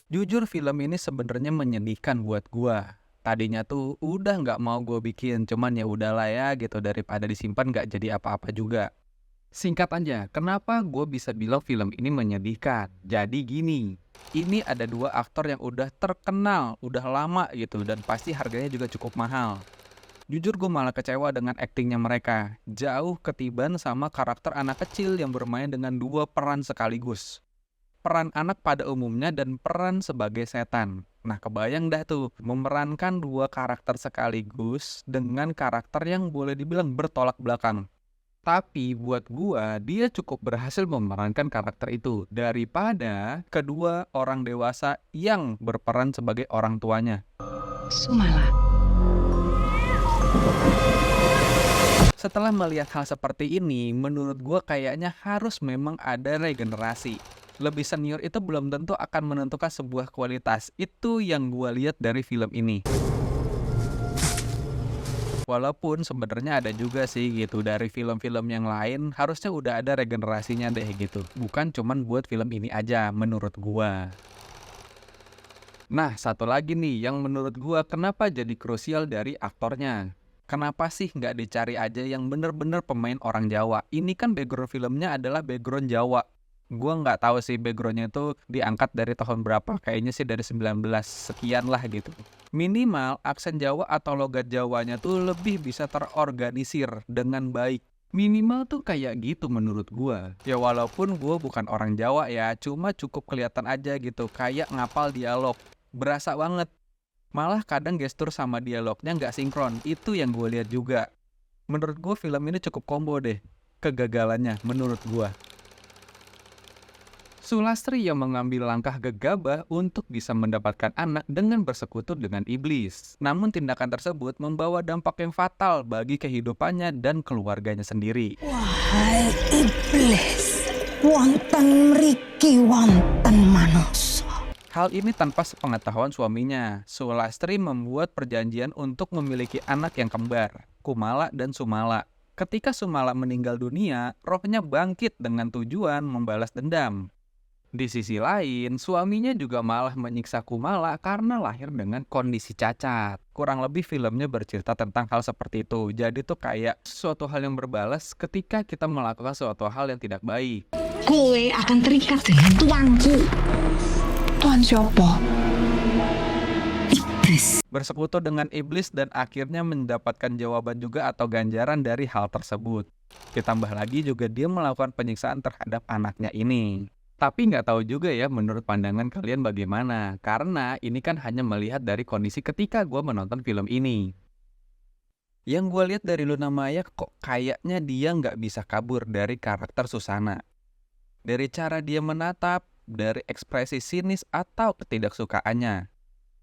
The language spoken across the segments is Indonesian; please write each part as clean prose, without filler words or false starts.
Jujur film ini sebenarnya menyedihkan buat gua. Tadinya tuh udah nggak mau gue bikin, cuman ya udahlah ya gitu daripada disimpan nggak jadi apa-apa juga. Singkat aja, kenapa gue bisa bilang film ini menyedihkan? Jadi gini, ini ada dua aktor yang udah terkenal, udah lama gitu dan pasti harganya juga cukup mahal. Jujur gue malah kecewa dengan aktingnya mereka. Jauh ketiban sama karakter anak kecil yang bermain dengan dua peran sekaligus, peran anak pada umumnya dan peran sebagai setan. Nah, kebayang dah tuh, memerankan dua karakter sekaligus dengan karakter yang boleh dibilang bertolak belakang. Tapi buat gua, dia cukup berhasil memerankan karakter itu daripada kedua orang dewasa yang berperan sebagai orang tuanya. Sumala. Setelah melihat hal seperti ini, menurut gua kayaknya harus memang ada regenerasi. Lebih senior itu belum tentu akan menentukan sebuah kualitas. Itu yang gua lihat dari film ini. Walaupun sebenarnya ada juga sih gitu dari film-film yang lain harusnya udah ada regenerasinya deh gitu. Bukan cuman buat film ini aja menurut gua. Nah, satu lagi nih yang menurut gua kenapa jadi krusial dari aktornya. Kenapa sih nggak dicari aja yang bener-bener pemain orang Jawa? Ini kan background filmnya adalah background Jawa. Gua nggak tahu sih backgroundnya itu diangkat dari tahun berapa. Kayaknya sih dari 19 sekian lah gitu. Minimal aksen Jawa atau logat Jawanya tuh lebih bisa terorganisir dengan baik. Minimal tuh kayak gitu menurut gua. Ya walaupun gua bukan orang Jawa ya, cuma cukup kelihatan aja gitu kayak ngapal dialog. Berasa banget. Malah kadang gestur sama dialognya nggak sinkron. Itu yang gue lihat juga. Menurut gue film ini cukup combo deh. Kegagalannya menurut gue. Sulastri yang mengambil langkah gegabah untuk bisa mendapatkan anak dengan bersekutu dengan iblis. Namun tindakan tersebut membawa dampak yang fatal bagi kehidupannya dan keluarganya sendiri. Wahai iblis, wonten mriki wonten manungsa. Hal ini tanpa sepengetahuan suaminya. Sulastri membuat perjanjian untuk memiliki anak yang kembar, Kumala dan Sumala. Ketika Sumala meninggal dunia, rohnya bangkit dengan tujuan membalas dendam. Di sisi lain, suaminya juga malah menyiksa Kumala karena lahir dengan kondisi cacat. Kurang lebih filmnya bercerita tentang hal seperti itu. Jadi tuh kayak suatu hal yang berbalas ketika kita melakukan suatu hal yang tidak baik. Kowe akan terikat dengan tuanku. Tuan siapa? Iblis. Bersekutu dengan iblis dan akhirnya mendapatkan jawaban juga atau ganjaran dari hal tersebut. Ditambah lagi juga dia melakukan penyiksaan terhadap anaknya ini. Tapi nggak tahu juga ya menurut pandangan kalian bagaimana. Karena ini kan hanya melihat dari kondisi ketika gue menonton film ini. Yang gue lihat dari Luna Maya kok kayaknya dia nggak bisa kabur dari karakter Susana. Dari cara dia menatap, dari ekspresi sinis atau ketidaksukaannya.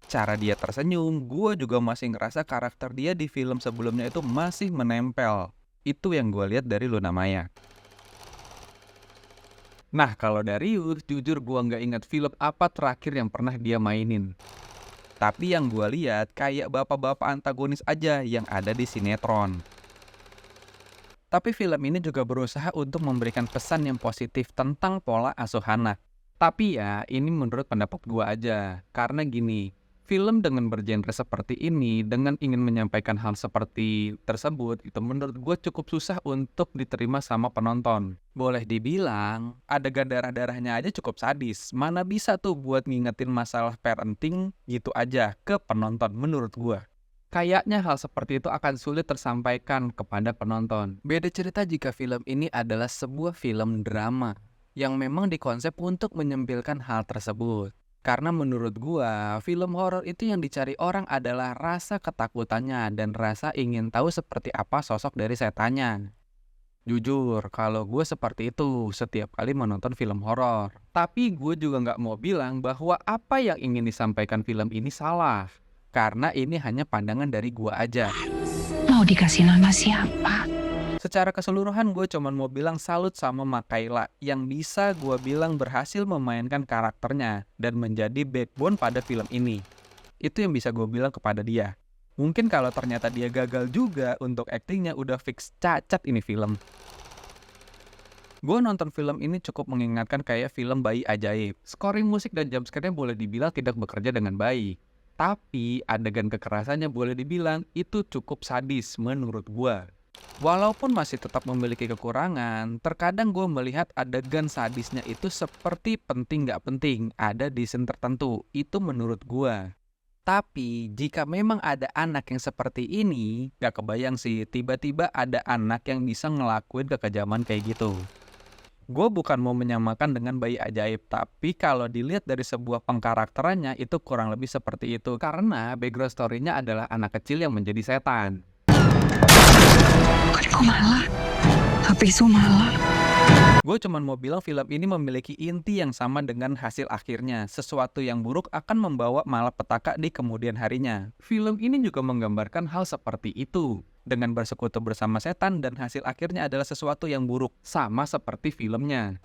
Cara dia tersenyum, gue juga masih ngerasa karakter dia di film sebelumnya itu masih menempel. Itu yang gue lihat dari Luna Maya. Nah, kalau Darius, jujur gue nggak ingat film apa terakhir yang pernah dia mainin. Tapi yang gue lihat kayak bapak-bapak antagonis aja yang ada di sinetron. Tapi film ini juga berusaha untuk memberikan pesan yang positif tentang pola asuh anak. Tapi ya, ini menurut pendapat gue aja. Karena gini, film dengan bergenre seperti ini, dengan ingin menyampaikan hal seperti tersebut, itu menurut gue cukup susah untuk diterima sama penonton. Boleh dibilang, adegan darah-darahnya aja cukup sadis. Mana bisa tuh buat ngingetin masalah parenting gitu aja ke penonton menurut gue. Kayaknya hal seperti itu akan sulit tersampaikan kepada penonton. Beda cerita jika film ini adalah sebuah film drama yang memang dikonsep untuk menyempilkan hal tersebut. Karena menurut gua, film horor itu yang dicari orang adalah rasa ketakutannya dan rasa ingin tahu seperti apa sosok dari setannya. Jujur, kalau gue seperti itu setiap kali menonton film horor. Tapi gue juga nggak mau bilang bahwa apa yang ingin disampaikan film ini salah. Karena ini hanya pandangan dari gue aja. Mau dikasih nama siapa? Secara keseluruhan gue cuma mau bilang salut sama Makaila yang bisa gue bilang berhasil memainkan karakternya dan menjadi backbone pada film ini. Itu yang bisa gue bilang kepada dia. Mungkin kalau ternyata dia gagal juga untuk aktingnya udah fix cacat ini film. Gue nonton film ini cukup mengingatkan kayak film bayi ajaib. Scoring musik dan jumpscare-nya boleh dibilang tidak bekerja dengan baik. Tapi adegan kekerasannya boleh dibilang itu cukup sadis menurut gue. Walaupun masih tetap memiliki kekurangan, terkadang gue melihat adegan sadisnya itu seperti penting gak penting, ada di scene tertentu. Itu menurut gue. Tapi jika memang ada anak yang seperti ini, gak kebayang sih tiba-tiba ada anak yang bisa ngelakuin kekejaman kayak gitu. Gue bukan mau menyamakan dengan bayi ajaib, tapi kalau dilihat dari sebuah pengkarakterannya itu kurang lebih seperti itu. Karena background story-nya adalah anak kecil yang menjadi setan. Kok malah? Tapi su malah. Gue cuma mau bilang film ini memiliki inti yang sama dengan hasil akhirnya. Sesuatu yang buruk akan membawa malapetaka di kemudian harinya. Film ini juga menggambarkan hal seperti itu. Dengan bersekutu bersama setan dan hasil akhirnya adalah sesuatu yang buruk. Sama seperti filmnya.